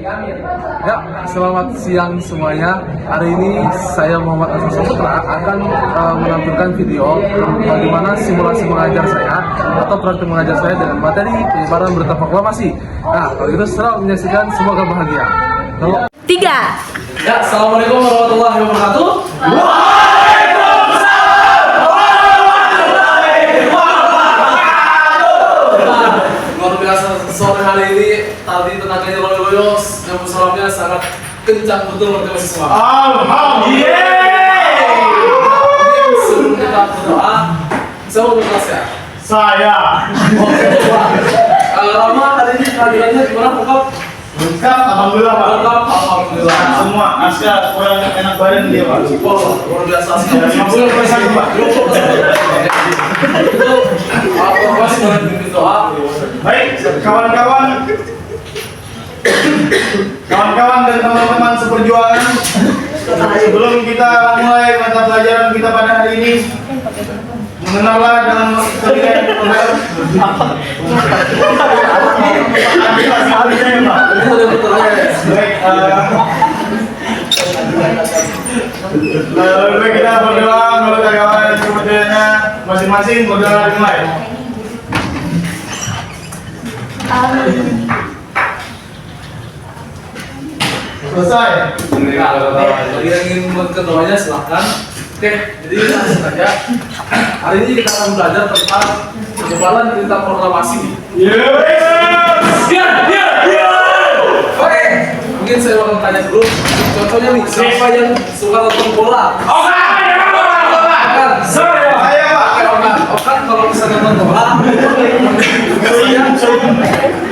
Ya, selamat siang semuanya. Hari ini saya Muhammad Asrul Saputra akan menampilkan video bagaimana simulasi mengajar saya atau praktik mengajar saya dengan materi penyebaran berita proklamasi. Nah, kalau gitu setelah menyaksikan semoga bahagia. Kalau 3. Ya, assalamualaikum warahmatullahi wabarakatuh. Luar biasa sore hari ini tadi tenaganya loyo-loyo, nyambut salamnya sangat kencang betul warga mahasiswa. Alhamdulillah. Sebelum kita berdoa, saya mau berkelas ya. Saya. Oke, Rama hari ini kehadirannya gimana Bokap? Lengkap, alhamdulillah Pak. Lengkap, alhamdulillah. Semua Aska kurang enak badan dia Pak. Wah, luar biasa sekali. Alhamdulillah bersatu Pak. Itu masih boleh bimbing doa. Baik, kawan-kawan dan teman-teman seperjuangan, sebelum kita mulai mata pelajaran kita pada hari ini, mengenallah dengan kalian Lalu kita berdoa menurut kawan kemudiannya masing-masing berdoa dimulai. Selesai. Bagi yang ingin melakukan doanya silahkan. Oke, jadi langsung saja. Hari ini kita akan belajar tentang penyebaran berita proklamasi. Oke, mungkin saya akan tanya dulu. Contohnya nih, siapa yang suka nonton bola? Okan. Saya Pak. Okan kalau bisa nonton bola,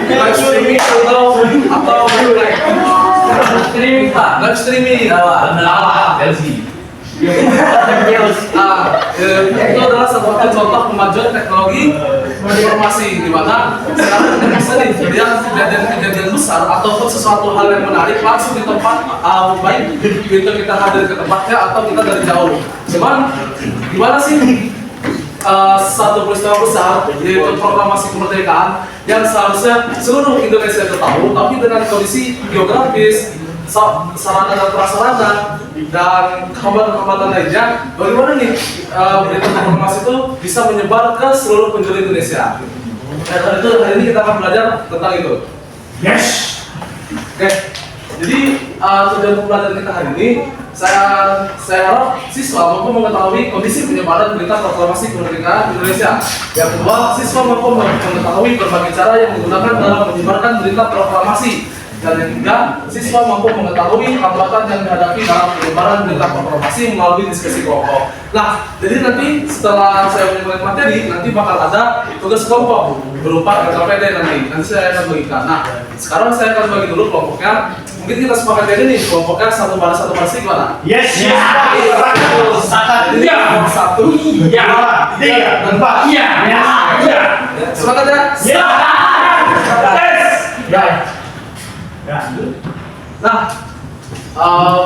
live streaming atau streaming Pak, live streaming. Itu adalah salah satu contoh kemajuan teknologi informasi di mana sekarang kita bisa nih melihat kejadian besar ataupun sesuatu hal yang menarik langsung di tempat baik itu kita hadir ke tempatnya atau kita dari jauh. Cuman gimana sih satu peristiwa besar yaitu proklamasi kemerdekaan yang seharusnya seluruh Indonesia itu tahu, tapi dengan kondisi geografis, sarana dan prasarana dan hambatan-hambatan lainnya, bagaimana nih berita proklamasi itu bisa menyebar ke seluruh penjuru Indonesia. Nah, itu hari ini kita akan belajar tentang itu. Yes. Oke, jadi tujuan pembelajaran kita hari ini, saya harap siswa mampu mengetahui kondisi penyebaran berita proklamasi kemerdekaan Indonesia. Yang kedua, siswa mampu mengetahui berbagai cara yang digunakan dalam menyebarkan berita proklamasi. Dan yang ketiga, siswa mampu mengetahui hambatan yang dihadapi dalam penyebaran berita proklamasi melalui diskusi kelompok. Nah, jadi nanti setelah saya menyampaikan materi, nanti bakal ada tugas kelompok berupa LKPD nanti saya akan bagikan. Nah, sekarang saya akan bagi dulu kelompoknya. Mungkin kita sepakat aja nih, kelompoknya satu baris gimana? Yes. Jadi satu, Ya. 3 dan 4. Ya. sepakat ya? Nah,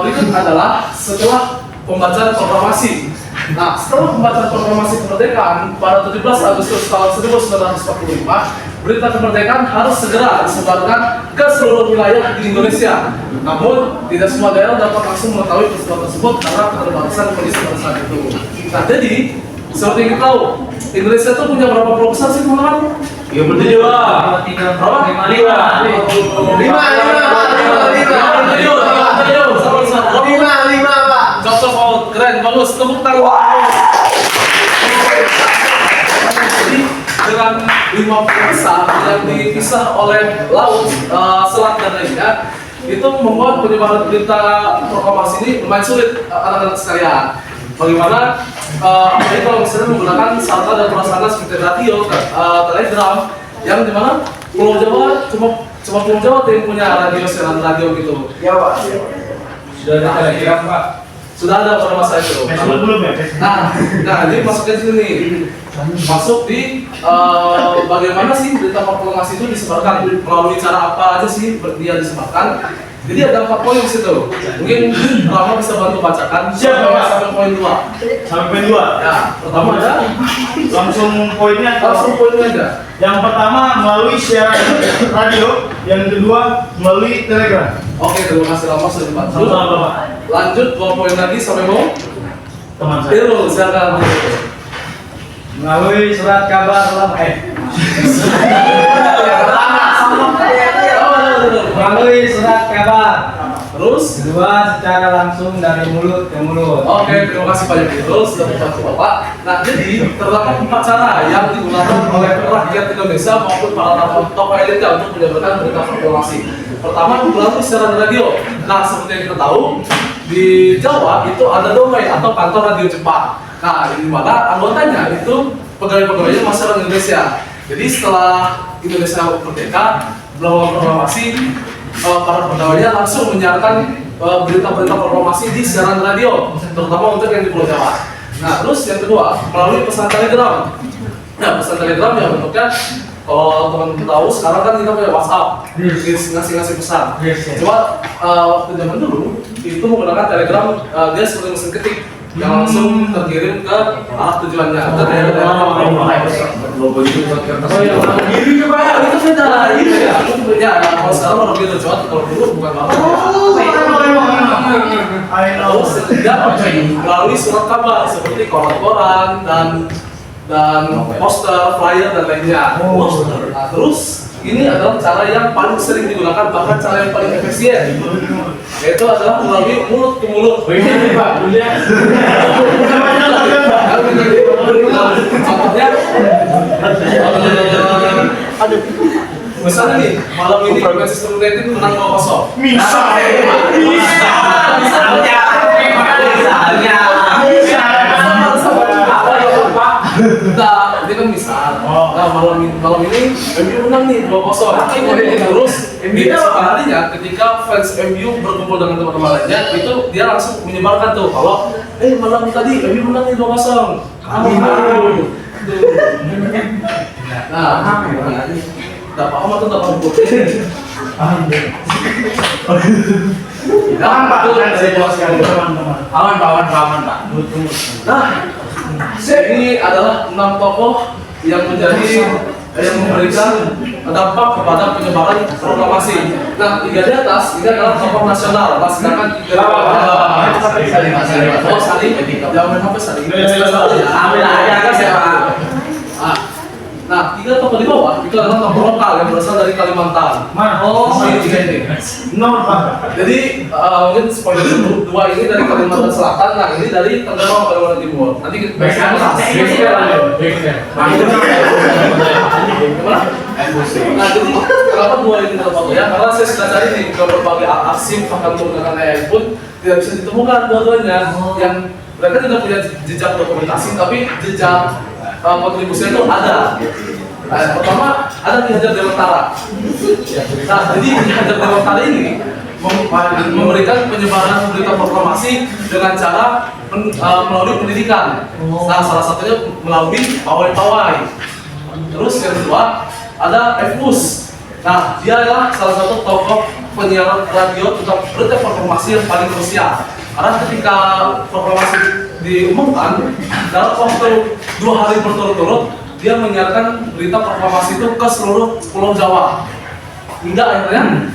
berikut adalah setelah pembacaan proklamasi. Nah, setelah pembacaan proklamasi kemerdekaan pada 17 Agustus tahun 1945, berita kemerdekaan harus segera disebarkan ke seluruh wilayah di Indonesia. Namun, tidak semua daerah dapat langsung mengetahui peristiwa tersebut karena keterbatasan kondisi pada saat itu. Nah, jadi seperti yang kita tahu, Indonesia itu punya berapa pulau besar sih teman-teman? Ya betul juga. Lima, Pak. Cocok, keren, bagus, tepuk tangan. Jadi dengan 5 pulau besar yang dipisah oleh laut, selat dan lainnya, itu membuat penyebaran berita proklamasi ini lumayan sulit anak-anak sekalian. Bagaimana apalagi kalau misalnya menggunakan sarana dan prasarana seperti radio, telegram, yang dimana Pulau Jawa cuma Pulau Jawa yang punya radio, siaran radio gitu. Ya Pak. Sudah ada telegram Pak. Sudah ada pada masa itu. Belum ya? Nah, jadi masuknya sini. Masuk di bagaimana sih berita proklamasi itu disebarkan, melalui cara apa aja sih dia disebarkan. Jadi ada 4 poin di situ. Mungkin Rama bisa bantu bacakan. Sampai poin 2. Sampai poin 2. Ya, pertama ada langsung poinnya aja. Yang pertama melalui siaran radio, yang kedua melalui telegram. Oke, terima kasih lama sudah dibantu. Sama-sama, Bapak. Lanjut 2 poin lagi sampai mau. Teman saya. Irul, silakan. Melalui surat kabar melalui surat kabar. Terus? Kedua, secara langsung dari mulut ke mulut. Oke, terima kasih banyak Irul sudah membantu Bapak. Nah, jadi terdapat 4 cara yang digunakan oleh rakyat Indonesia maupun para tokoh elitnya untuk menyebarkan berita informasi. Pertama, melalui siaran radio. Nah, seperti yang kita tahu, di Jawa itu ada domain atau kantor radio cepat. Nah, di mana anggotanya itu pegawai-pegawainya masyarakat Indonesia. Jadi setelah Indonesia merdeka, melakukan proklamasi, para pegawainya langsung menyiarkan berita-berita proklamasi di siaran radio, terutama untuk yang di Pulau Jawa. Nah, terus yang kedua, melalui pesan telegram. Nah, pesan telegram ya bentuknya, kalau teman-teman tahu, sekarang kan kita punya WhatsApp, ngasih pesan. Cuma waktu zaman dulu, itu menggunakan telegram, dia seperti mesin ketik yang langsung terkirim ke arah tujuannya, ke daerah-daerah logo itu itu beda ya, kalau sekarang orang gitu, cuma kalau dulu bukan banget. Terus ketiga, melalui surat kabar seperti koran-koran dan poster, flyer dan lainnya. Nah, terus ini adalah cara yang paling sering digunakan, bahkan cara yang paling efisien, yaitu adalah melalui mulut ke mulut. Contohnya, misalnya nih, malam ini Manchester United menang 2-0. Nah, ini kan misal. Nah, malam ini MU menang nih 2-0. Terus di esok harinya ketika fans MU berkumpul dengan teman-teman lainnya, itu dia langsung menyebarkan tuh kalau malam tadi MU menang nih 2-0. Nah, tidak paham atau tidak paham? Paham, Pak. Saya jelaskan teman-teman. Aman Pak. Nah, ini adalah 6 tokoh yang memberikan dampak kepada penyebaran proklamasi. Nah, 3 di atas ini adalah tokoh nasional. Nah, sedangkan 3 di bawah Saling. Jangan sampai Saling. Ambil aja siapa? Nah, 3 tokoh di bawah itu adalah tokoh lokal yang berasal dari Kalimantan. Ini 3 ini. Jadi mungkin spoiler dulu, 2 ini dari Kalimantan Selatan, nah ini dari Tenggara Kalimantan Timur. Nanti kita Nah, jadi kenapa 2 ini terpakai ya? Karena saya sudah cari nih ke berbagai arsip bahkan menggunakan AI pun tidak bisa ditemukan dua-duanya yang mereka tidak punya jejak dokumentasi, tapi jejak kontribusinya itu ada. Nah, pertama ada Ki Hajar Dewantara. Nah, jadi Ki Hajar Dewantara ini memberikan penyebaran berita proklamasi dengan cara melalui pendidikan. Nah, salah satunya melalui pawai-pawai. Terus yang kedua ada FUS. Nah, dia adalah salah satu tokoh penyiaran radio tentang berita proklamasi yang paling krusial. Karena ketika proklamasi diumumkan, dalam waktu 2 hari berturut-turut, dia menyiarkan berita proklamasi itu ke seluruh Pulau Jawa. Hingga akhirnya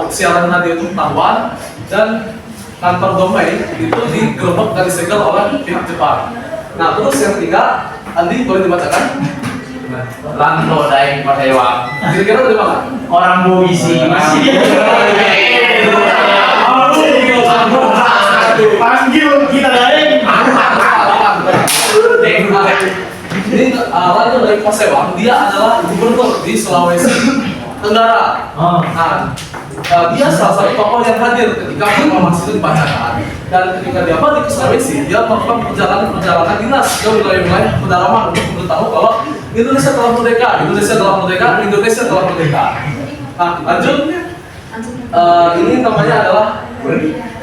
siaran radio itu ketahuan dan kantor domain itu digerebek dan disegel oleh pihak Jepang. Nah, terus yang ketiga, Andi boleh dibacakan? Lando daeng padewa. Kira-kira dari mana? Orang Bugisi masih. Panggil kita daeng. Ini Raja dari Pasewang, dia adalah gubernur di Sulawesi Tenggara. Nah, dia salah satu tokoh yang hadir ketika proklamasi itu dibacakan. Dan ketika dia balik ke Sulawesi, dia melakukan perjalanan dinas ke wilayah-wilayah pedalaman untuk memberitahu kalau Indonesia telah merdeka, Indonesia telah merdeka. Nah, lanjut. Ini namanya adalah,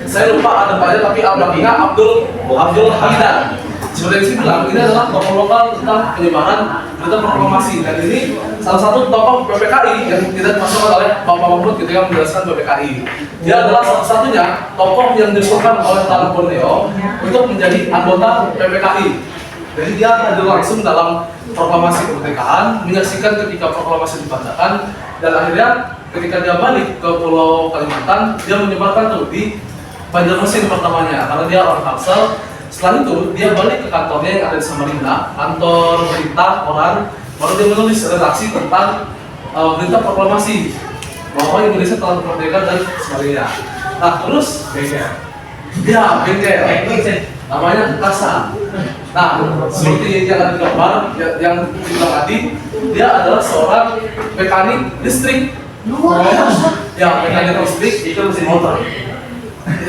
saya lupa ada banyak tapi abangnya Abdul Hamidan. Seperti yang saya bilang, ini adalah tokoh lokal tentang penyebaran berita proklamasi, dan ini salah satu tokoh PPKI yang tidak dimasukkan oleh Bapak Mahfud ketika menjelaskan PPKI. Dia adalah salah satunya tokoh yang diusulkan oleh Tanah Borneo untuk menjadi anggota PPKI. Jadi dia hadir langsung dalam proklamasi kemerdekaan, menyaksikan ketika proklamasi dibacakan, dan akhirnya ketika dia balik ke Pulau Kalimantan, dia menyebarkan tuh di Banjarmasin pertamanya, karena dia orang Kalsel. Setelah itu dia balik ke kantornya yang ada di Samarinda, kantor berita koran, baru dia menulis redaksi tentang berita proklamasi bahwa Indonesia telah merdeka dari Samarinda. Nah terus dia bengkel, namanya Kasa. Nah seperti yang ada di gambar yang dibilang tadi, dia adalah seorang mekanik listrik. Ya mekanik listrik itu mesin motor.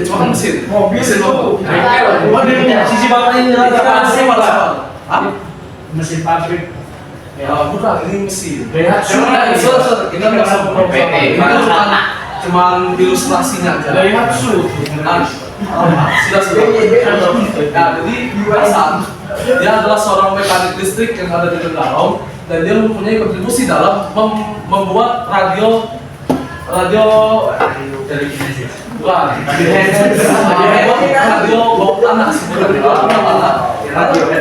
Cuma mesin motor. Sisi bawah ini Mesin pabrik. Bukan, ini mesin. Ini cuma ilustrasinya aja. Sudah. Nah, jadi Hasan, dia adalah seorang mekanik listrik yang ada di Tenggarong dan dia mempunyai kontribusi dalam membuat radio dari bukan radio bawah tanah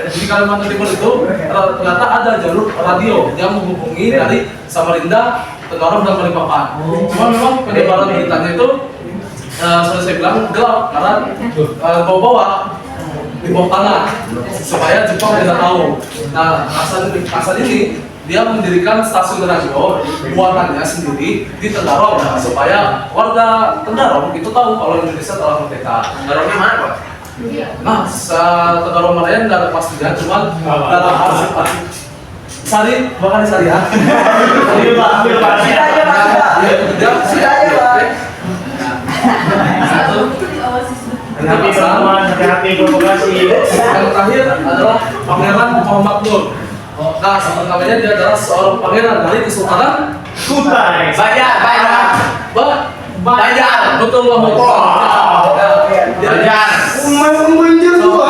di Kalimantan Timur itu ternyata ada jalur radio yang menghubungi dari Samarinda, Tenggarong dan Balikpapan. Cuma memang penyebaran beritanya itu seperti saya bilang gelap karena bawa-bawa di bawah tanah supaya Jepang tidak tahu. Nah, Hasan ini dia mendirikan stasiun radio buatannya sendiri di Tenggarong supaya warga Tenggarong itu tahu kalau Indonesia telah merdeka. Tenggarongnya mana, Pak? Nah, Tenggarong Malaya nggak ada pastinya, cuma dalam arsip Sari, bahkan Sari ya. Ambil Pak. Hati teman-teman, hati provokasi. Yang terakhir adalah Pangeran Muhammad Nur. Nah, sebenarnya dia adalah seorang pangeran dari Kesultanan Kutai. Banjar. Betul banget. Banjar. Banjar tuh.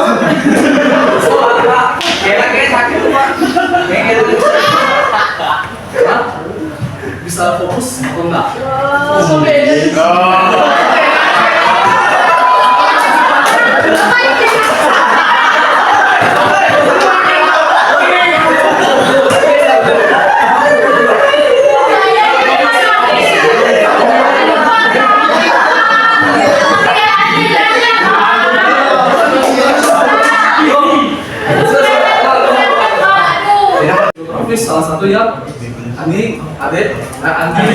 Kayak sakit tuh, Pak. Bisa fokus atau enggak? Salah satu yang Ani, Ade, Anti.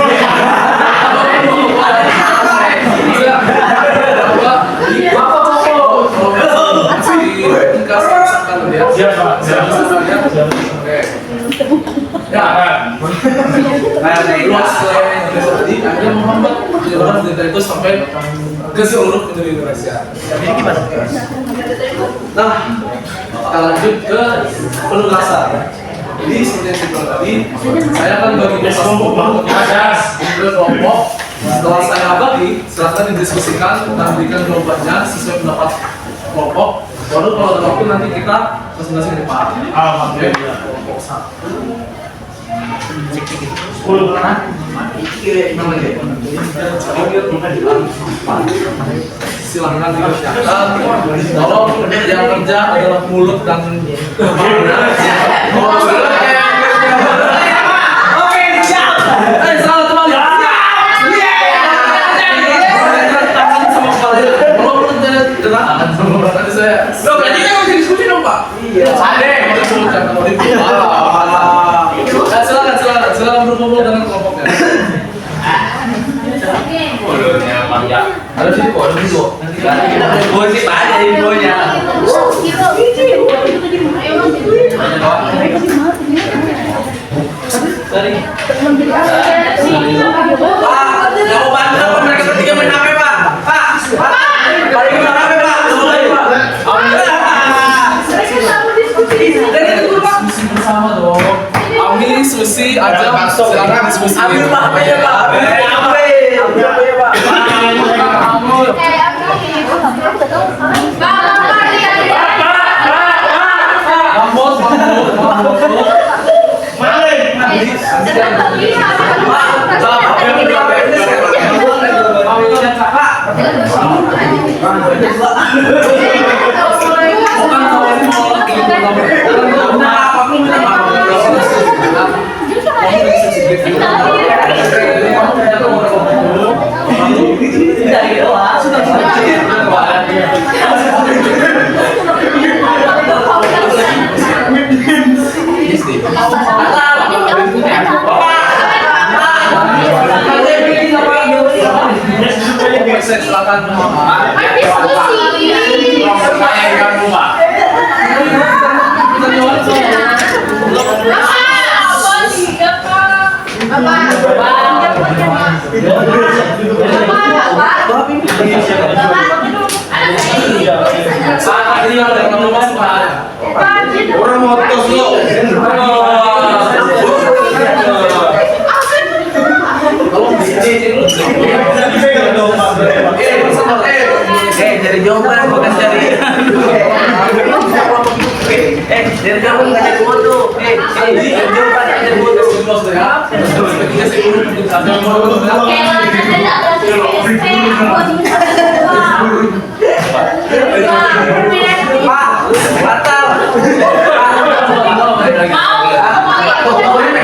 Akhirnya menghambat penyebaran berita itu sampai ke seluruh penjuru Indonesia. Nah, kita lanjut ke penugasan. Jadi seperti yang saya bilang tadi, saya akan bagi kelompok. Setelah saya bagi, silahkan didiskusikan dan berikan jawabannya sesuai pendapat kelompok. Baru kalau ada waktu nanti kita masing-masing di depan. Alhamdulillah. Kelompok 1. 10 mana? Silahkan dikerjakan. Kalau yang kerja adalah mulut dan Oke, siap. selamat kembali. Sama kepala. Kalau belum jelas, nanti saya. Berarti kan masih diskusi dong, Pak? Iya. Silakan berkumpul dengan kelompoknya. Ada sini kok, ada video. Gosip aja infonya. Pak, nggak mau bantu apa mereka bertiga main HP, Pak? Pak, balik ke HP, Pak. Diskusi bersama dong. Ami, Susi, aja silakan diskusi. Ambil HP-nya, Pak. Ambil HP-nya, Pak. Mahmud. Silakan. Orang motos lo. Dari jawaban bukan dari dari jawaban bukan dari foto. Dari jawaban dari foto. Pak, batal.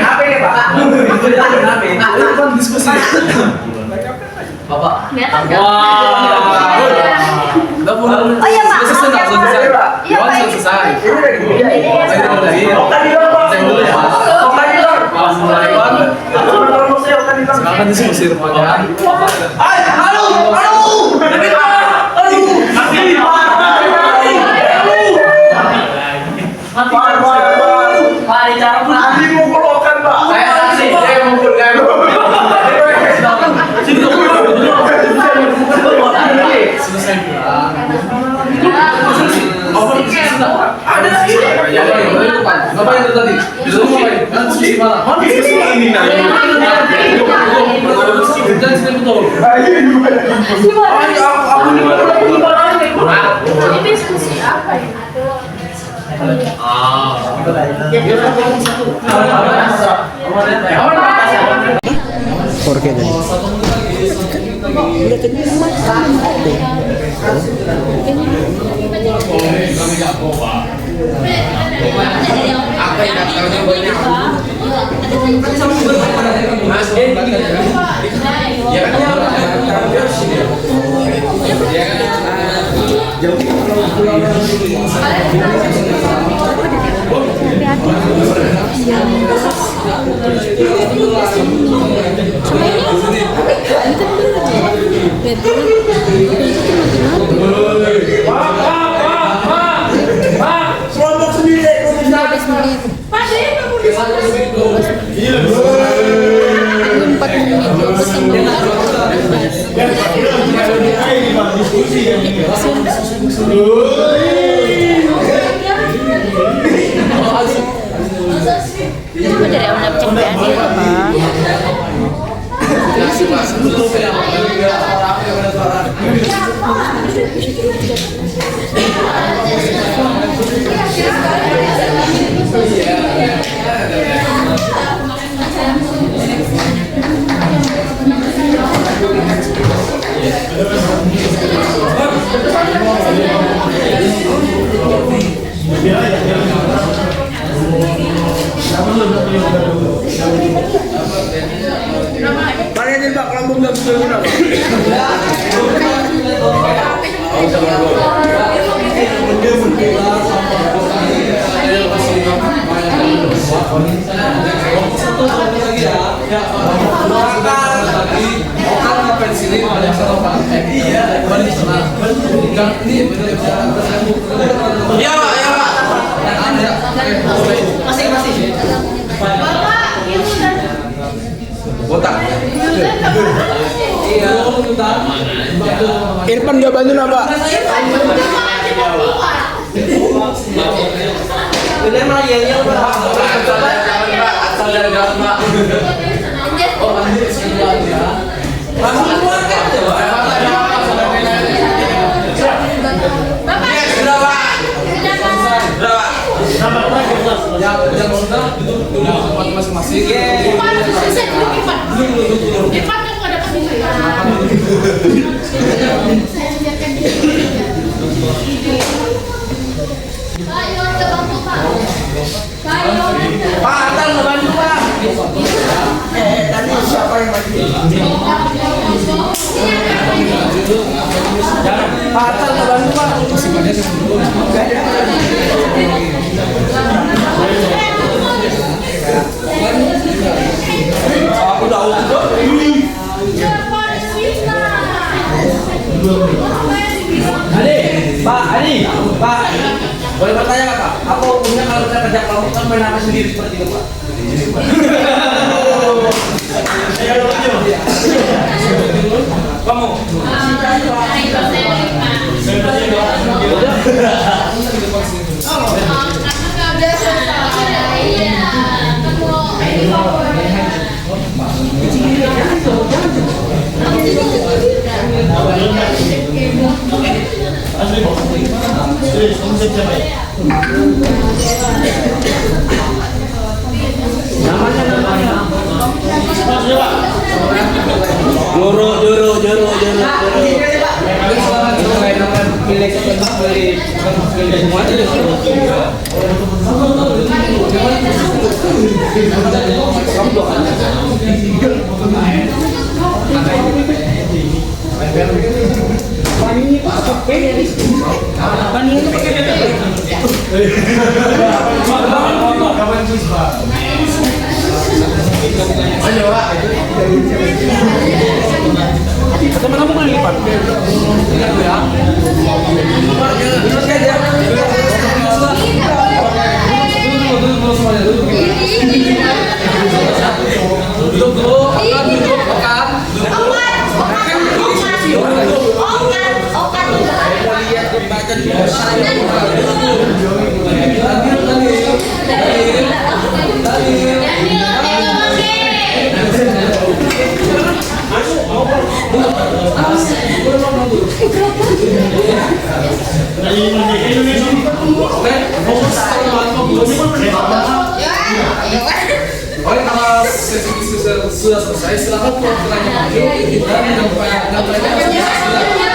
HP nih, Pak. Diskusi. Bapak. Wah. Enggak boleh. Oh iya, Pak. Selesai, enggak selesai. Iya, Pak. Selesai. Iya. Saya tadi dulu ya. Silakan diskusi rupanya. Saya mengumpulkan. Selesai bilang. Ada sih. Ngapain itu tadi? Di rumah ngapain? Kan di mana? Ini Jangan sini betul. Ini diskusi apa ya? Cuma dari awal cengkean dia Pak. Pak, kalau belum guna. Iya Pak, ya Pak. Masih. Botak. Irfan gak bantu apa? Ini emang yel-yel Pak. Asal dari dalam Pak. Oh, lanjut sekian ya. Langsung keluarkan aja Pak. Yang sudah duduk dulu di tempat masing-masing. Pak, Atal nggak bantu Pak. Tadi siapa yang bantu? Pak, boleh bertanya nggak Pak? Apa hukumnya kalau kita kerja kelompok kan main apa sendiri seperti itu Pak? Kamu? Teman-teman boleh lipat. Ingat ya. Duduk dulu, duduk pekan. Oke, kalau sesi sudah selesai, silakan buat pertanyaan dan yang bertanya jangan pernah lihat sebelumnya.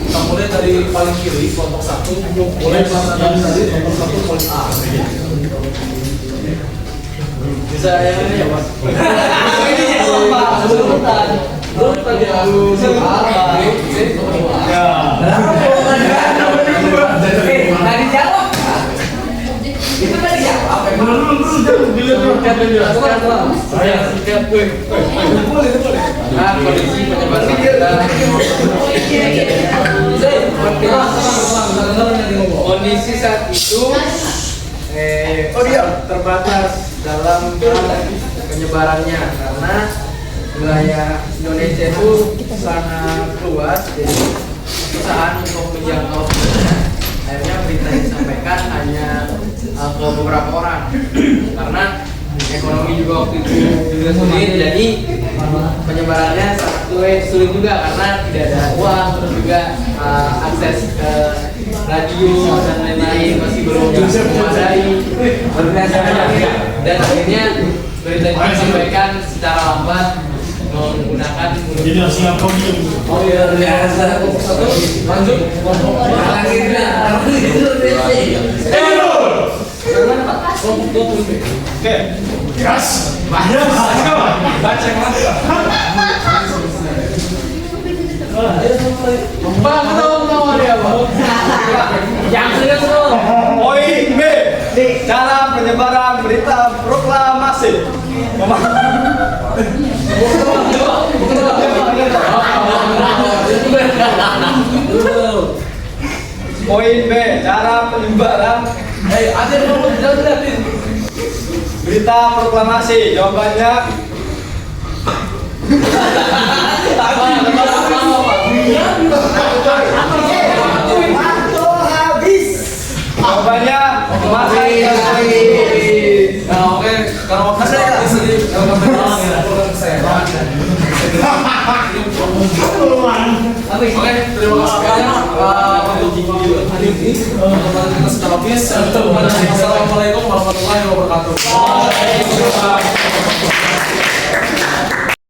Kita mulai dari paling kiri, kelompok 1. Mulai melaksanakan tadi kelompok 1 paling A. Bisa yang ini ya Mas? Ini ya Pak, sebentar. Belum tadi aku salah. Tadi jawab. Itu tadi jawab. Belum dilihat dijelaskan lah. Saya siap gue. Boleh. Nah, kondisi penyebaran kondisi saat itu terbatas dalam penyebarannya karena wilayah Indonesia itu sangat luas, jadi usaha untuk menjangkau akhirnya berita yang disampaikan hanya ke beberapa orang karena ekonomi juga waktu itu juga sulit, jadi penyebarannya sangat sulit juga karena tidak ada uang, terus juga akses ke radio dan lain-lain masih belum memadai, dan akhirnya berita itu disampaikan secara lambat menggunakan oh iya biasa satu lanjut oke yes baca Bang, tahu dia Bang. Yang serius dong. Poin B, cara penyebaran berita proklamasi. Poin B, cara penyebaran ada yang mau jelasin. berita proklamasi. Jawabannya jawabannya masih Nah, oke, kalau waktu saya Oke, terima kasih banyak untuk hari ini. Kita sudah habis. Assalamualaikum warahmatullahi wabarakatuh.